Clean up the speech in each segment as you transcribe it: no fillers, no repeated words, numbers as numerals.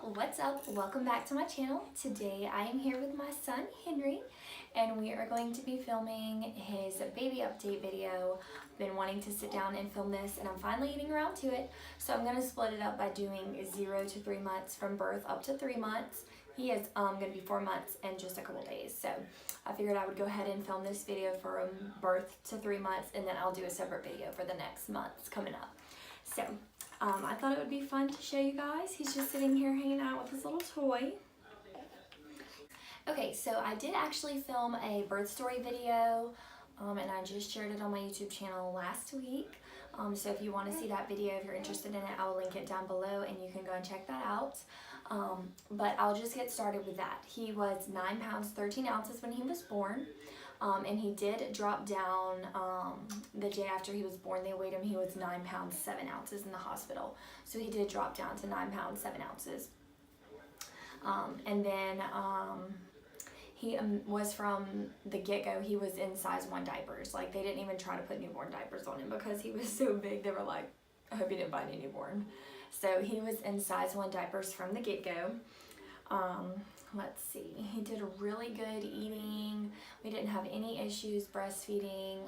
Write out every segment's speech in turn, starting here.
y'all, what's up? Welcome back to my channel. Today I am here with my son Henry and we are going to be filming his baby update video. I've been wanting to sit down and film this and I'm finally getting around to it. So I'm going to split it up by doing 0 to 3 months from birth up to 3 months. He is going to be 4 months in just a couple days. So I figured I would go ahead and film this video for birth to 3 months and then I'll do a separate video for the next months coming up. So I thought it would be fun to show you guys. He's just sitting here hanging out with his little toy. Okay, so I did actually film a birth story video and I just shared it on my YouTube channel last week. So if you want to see that video, if you're interested in it, I will link it down below and you can go and check that out. But I'll just get started with that. He was 9 pounds 13 ounces when he was born. And he did drop down the day after he was born. They weighed him, he was 9 pounds 7 ounces in the hospital. So he did drop down to 9 pounds 7 ounces. And then he was from the get-go, he was in size 1 diapers. Like they didn't even try to put newborn diapers on him because he was so big. They were like, I hope you didn't buy any newborn. So he was in size 1 diapers from the get-go. Let's see, he did really good eating. We didn't have any issues breastfeeding.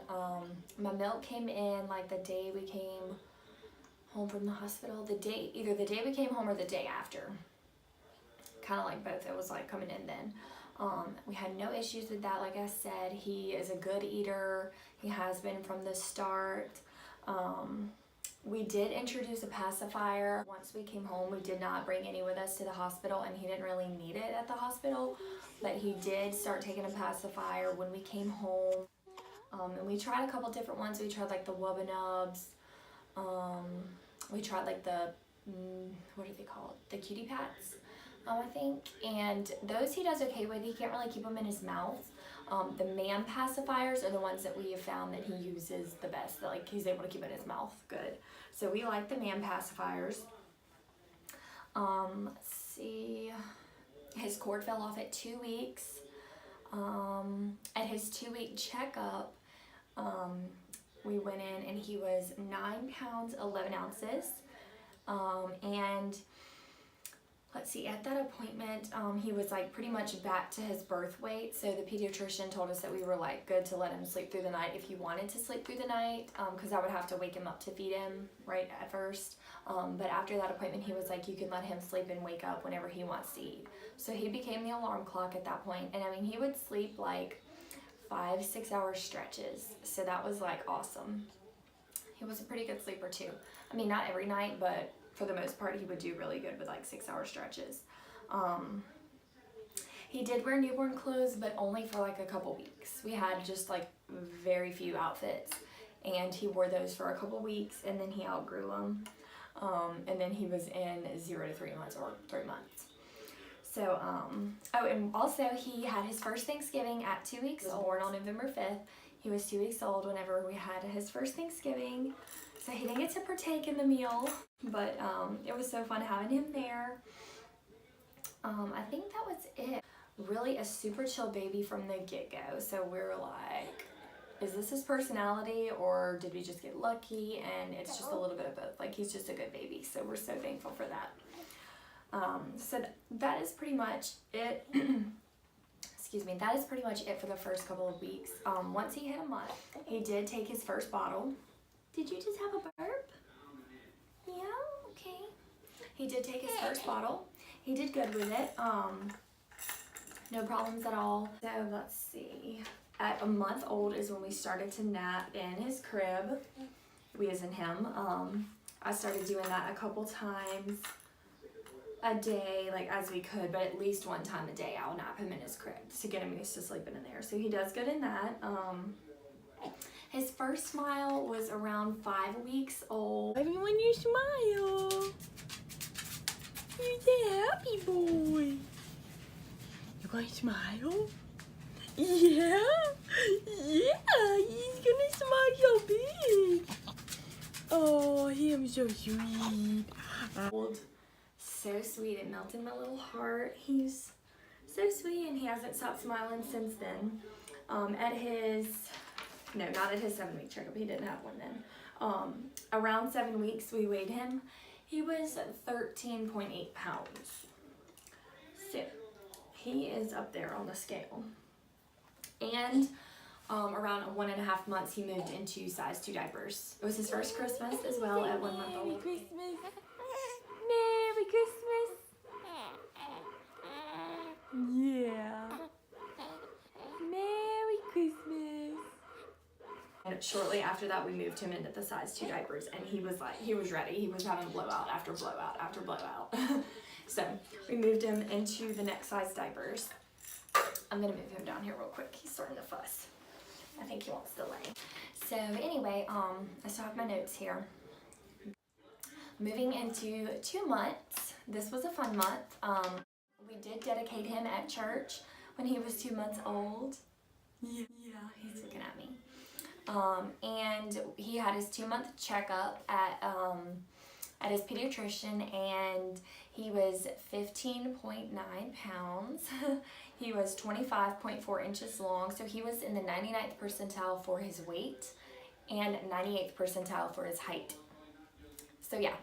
My milk came in like the day we came home from the hospital. Either the day we came home or the day after. Kind of like both, it was like coming in then. We had no issues with that. Like I said, he is a good eater. He has been from the start. We did introduce a pacifier. Once we came home, we did not bring any with us to the hospital and he didn't really need it at the hospital, but he did start taking a pacifier when we came home. And we tried a couple different ones. We tried like the Wubba Nubs. We tried like the, what do they call it? The Cutie Pats, I think. And those he does okay with. He can't really keep them in his mouth. The man pacifiers are the ones that we have found that he uses the best, that like he's able to keep in his mouth good. So we like the man pacifiers. Let's see, his cord fell off at 2 weeks. At his 2-week checkup, we went in and he was 9 pounds 11 ounces. And let's see, at that appointment, he was like pretty much back to his birth weight. So the pediatrician told us that we were like good to let him sleep through the night if he wanted to sleep through the night, because I would have to wake him up to feed him right at first. But after that appointment, he was like, you can let him sleep and wake up whenever he wants to eat. So he became the alarm clock at that point. And I mean, he would sleep like 5-6 hour stretches. So that was like awesome. He was a pretty good sleeper too. I mean, not every night, but for the most part, he would do really good with like 6 hour stretches. He did wear newborn clothes, but only for like a couple weeks. We had just like very few outfits and he wore those for a couple weeks and then he outgrew them. And then he was in 0 to 3 months or 3 months. So, oh, and also he had his first Thanksgiving at 2 weeks old, born on November 5th. He was 2 weeks old whenever we had his first Thanksgiving. So he didn't get to partake in the meal, but it was so fun having him there. I think that was it. Really a super chill baby from the get-go. So we were like, is this his personality or did we just get lucky? And it's just a little bit of both. Like he's just a good baby. So we're so thankful for that. So that is pretty much it. Excuse me. That is pretty much it for the first couple of weeks. Once he hit a month, he did take his first bottle. Did you just have a burp? Yeah, okay. He did take his first bottle. He did good with it. No problems at all. So let's see. At a month old is when we started to nap in his crib. We as in him. I started doing that a couple times a day, like as we could, but at least one time a day I'll nap him in his crib to get him used to sleeping in there. So he does good in that. His first smile was around 5 weeks old. Everyone, you smile. You're the happy boy. You going to smile? Yeah? Yeah, he's gonna smile so big. Oh, him so sweet. So sweet, it melted my little heart. He's so sweet and he hasn't stopped smiling since then. At his no, not at his 7-week checkup. He didn't have one then. Around 7 weeks, we weighed him He was 13.8 pounds. So he is up there on the scale. And around 1.5 months, he moved into size 2 diapers. It was his first Christmas as well at 1 month old. Merry Christmas. Merry Christmas. Yeah. Merry Christmas. And shortly after that, we moved him into the size 2 diapers, and he was ready. He was having blowout after blowout after blowout. So we moved him into the next size diapers. I'm gonna move him down here real quick. He's starting to fuss. I think he wants to lay. So anyway, I still have my notes here. Moving into 2 months. This was a fun month. We did dedicate him at church when he was 2 months old. Yeah, he's looking at me. And he had his 2-month checkup at his pediatrician, and he was 15.9 pounds. He was 25.4 inches long, so he was in the 99th percentile for his weight and 98th percentile for his height. So yeah,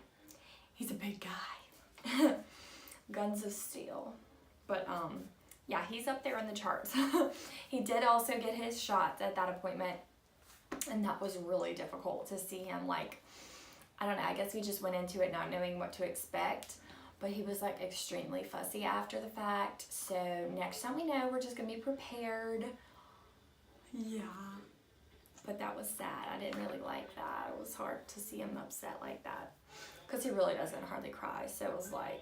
he's a big guy. Guns of steel. But yeah, he's up there in the charts. He did also get his shots at that appointment, and that was really difficult to see him, like, I don't know, I guess we just went into it not knowing what to expect, but he was like extremely fussy after the fact. So next time we know, we're just gonna be prepared. Yeah, but that was sad. I didn't really like that. It was hard to see him upset like that because he really doesn't hardly cry, so it was like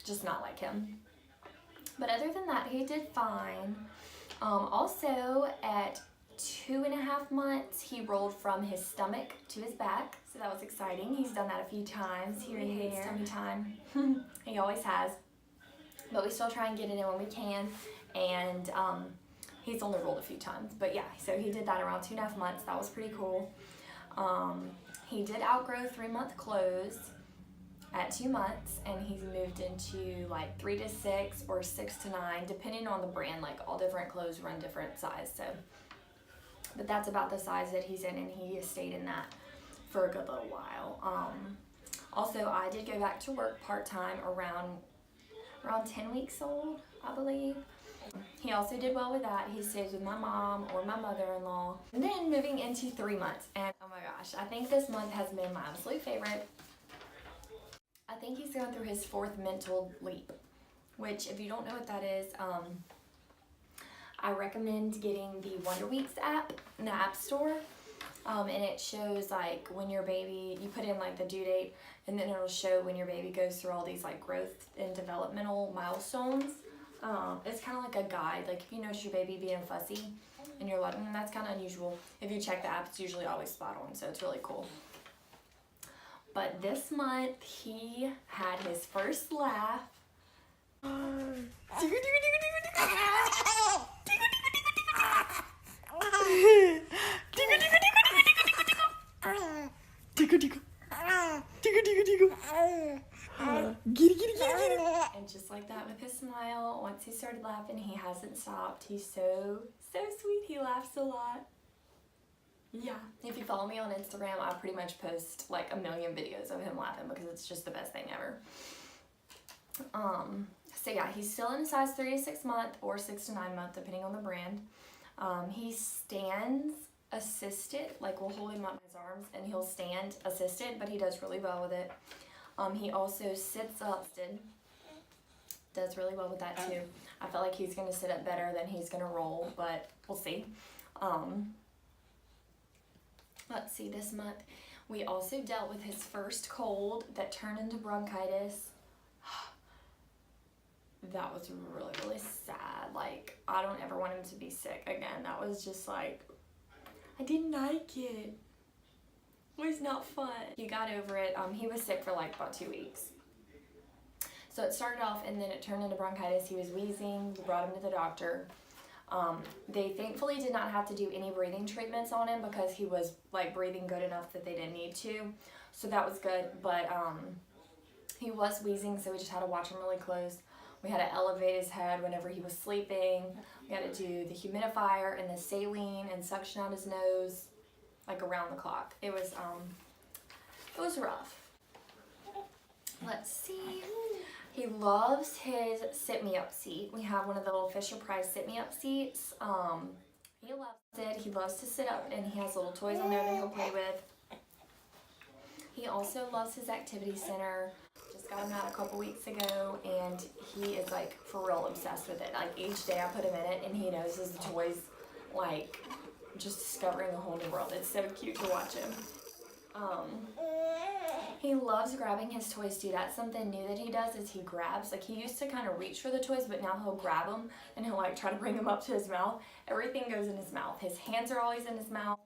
just not like him. But other than that, he did fine. Also at 2.5 months, he rolled from his stomach to his back, so that was exciting. He's done that a few times here and there. He hates tummy time. He always has, but we still try and get it in when we can, and he's only rolled a few times. But yeah, so he did that around 2.5 months. That was pretty cool. He did outgrow 3-month clothes at 2 months, and he's moved into like 3 to 6 or 6 to 9, depending on the brand. Like all different clothes run different size, so. But that's about the size that he's in, and he has stayed in that for a good little while. Also, I did go back to work part-time around 10 weeks old, I believe. He also did well with that. He stays with my mom or my mother-in-law. And then moving into 3 months, and oh my gosh, I think this month has been my absolute favorite. I think he's going through his 4th mental leap, which if you don't know what that is, I recommend getting the Wonder Weeks app in the App Store, and it shows like when your baby, you put in like the due date, and then it'll show when your baby goes through all these like growth and developmental milestones. It's kind of like a guide. Like if you notice your baby being fussy and you're like, that's kind of unusual, if you check the app, it's usually always spot on, so it's really cool. But this month he had his first laugh. And just like that with his smile, once he started laughing, he hasn't stopped. He's so sweet. He laughs a lot. Yeah, if you follow me on Instagram, I pretty much post like a million videos of him laughing because it's just the best thing ever. So yeah, he's still in size 3 to 6 month or 6 to 9 month, depending on the brand. He stands assisted, like we'll hold him up in his arms and he'll stand assisted, but he does really well with it. He also sits up, does really well with that too. I feel like he's gonna sit up better than he's gonna roll, but we'll see. Let's see, this month we also dealt with his first cold that turned into bronchitis. That was really, really sad. Like, I don't ever want him to be sick again. That was just like, I didn't like it. It was not fun. He got over it. He was sick for like about 2 weeks. So it started off and then it turned into bronchitis. He was wheezing. We brought him to the doctor. They thankfully did not have to do any breathing treatments on him because he was like breathing good enough that they didn't need to. So that was good. But he was wheezing, so we just had to watch him really close. We had to elevate his head whenever he was sleeping. We had to do the humidifier and the saline and suction out his nose, like around the clock. It was rough. Let's see. He loves his sit-me-up seat. We have one of the little Fisher-Price sit-me-up seats. He loves it. He loves to sit up, and he has little toys on there that he'll play with. He also loves his activity center. Just got him out a couple weeks ago, and he is like for real obsessed with it. Like each day I put him in it, and he notices the toys, like just discovering a whole new world. It's so cute to watch him. He loves grabbing his toys too. That's something new that he does is he grabs, like he used to kind of reach for the toys, but now he'll grab them and he'll like try to bring them up to his mouth. Everything goes in his mouth. His hands are always in his mouth.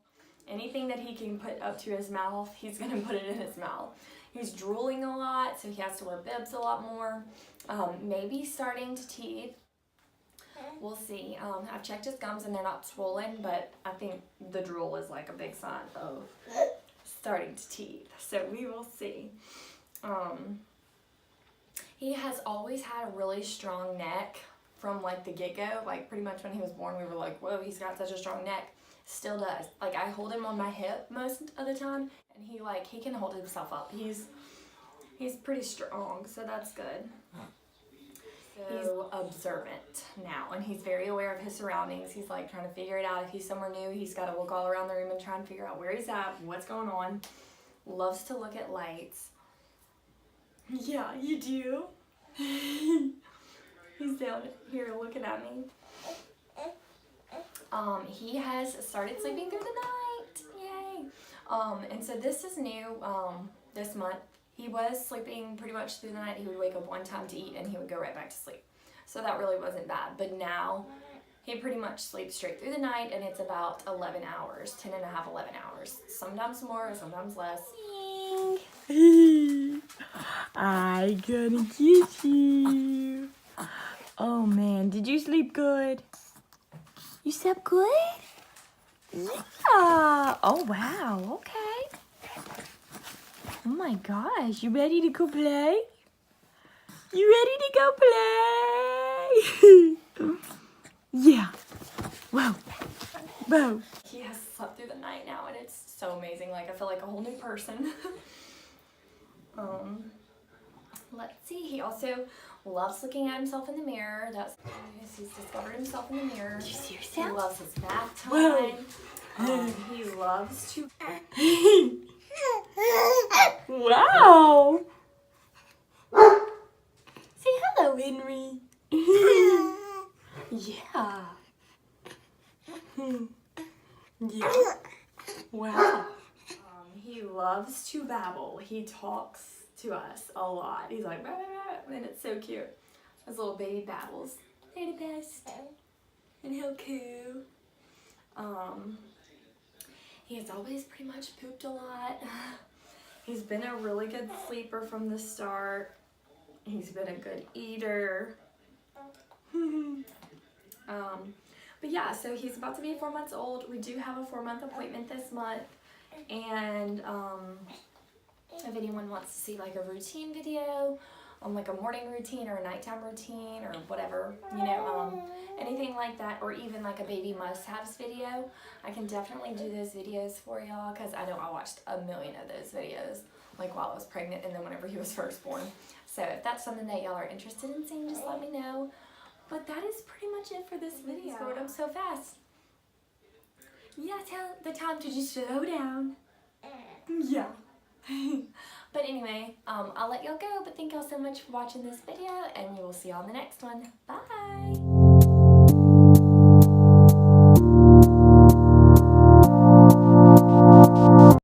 Anything that he can put up to his mouth, he's gonna put it in his mouth. He's drooling a lot, so he has to wear bibs a lot more. Maybe starting to teeth. We'll see. I've checked his gums and they're not swollen, but I think the drool is like a big sign of starting to teeth, so we will see. He has always had a really strong neck from like the get-go. Like pretty much when he was born we were like, whoa, he's got such a strong neck. Still does. Like I hold him on my hip most of the time, and he can hold himself up. He's pretty strong, so that's good. He's observant now, and he's very aware of his surroundings. He's like trying to figure it out. If he's somewhere new, he's got to look all around the room and try and figure out where he's at, what's going on. Loves to look at lights. Yeah, you do. He's down here looking at me. He has started sleeping through the night. Yay. And so this is new this month. He was sleeping pretty much through the night. He would wake up one time to eat and he would go right back to sleep. So that really wasn't bad. But now he pretty much sleeps straight through the night, and it's about 11 hours, 10 and a half, 11 hours. Sometimes more, sometimes less. I gonna kiss you. Oh man, did you sleep good? You slept good? Yeah. Oh wow, okay. Oh my gosh, you ready to go play? You ready to go play? Yeah. Whoa. Whoa. He has slept through the night now, and it's so amazing. Like I feel like a whole new person. Let's see. He also loves looking at himself in the mirror. That's he's discovered himself in the mirror. Did you see He yourself? loves his bath Whoa. time. He loves to. Wow. Say hello, Henry. Yeah. Yeah. Wow. He loves to babble. He talks to us a lot. He's like, bah, bah, bah, and it's so cute. His little baby babbles. They're the best. And he'll coo. He has always pretty much pooped a lot. He's been a really good sleeper from the start. He's been a good eater. But yeah, so he's about to be 4 months old. We do have a 4-month appointment this month. And if anyone wants to see like a routine video, like a morning routine or a nighttime routine or whatever, you know, anything like that, or even like a baby must-haves video, I can definitely do those videos for y'all, because I know I watched a million of those videos like while I was pregnant and then whenever he was first born. So if that's something that y'all are interested in seeing, just let me know. But that is pretty much it for this video. He's growing up so fast. Yeah, tell the time to just slow down. Yeah. But anyway, I'll let y'all go, but thank y'all so much for watching this video, and we will see y'all in the next one. Bye!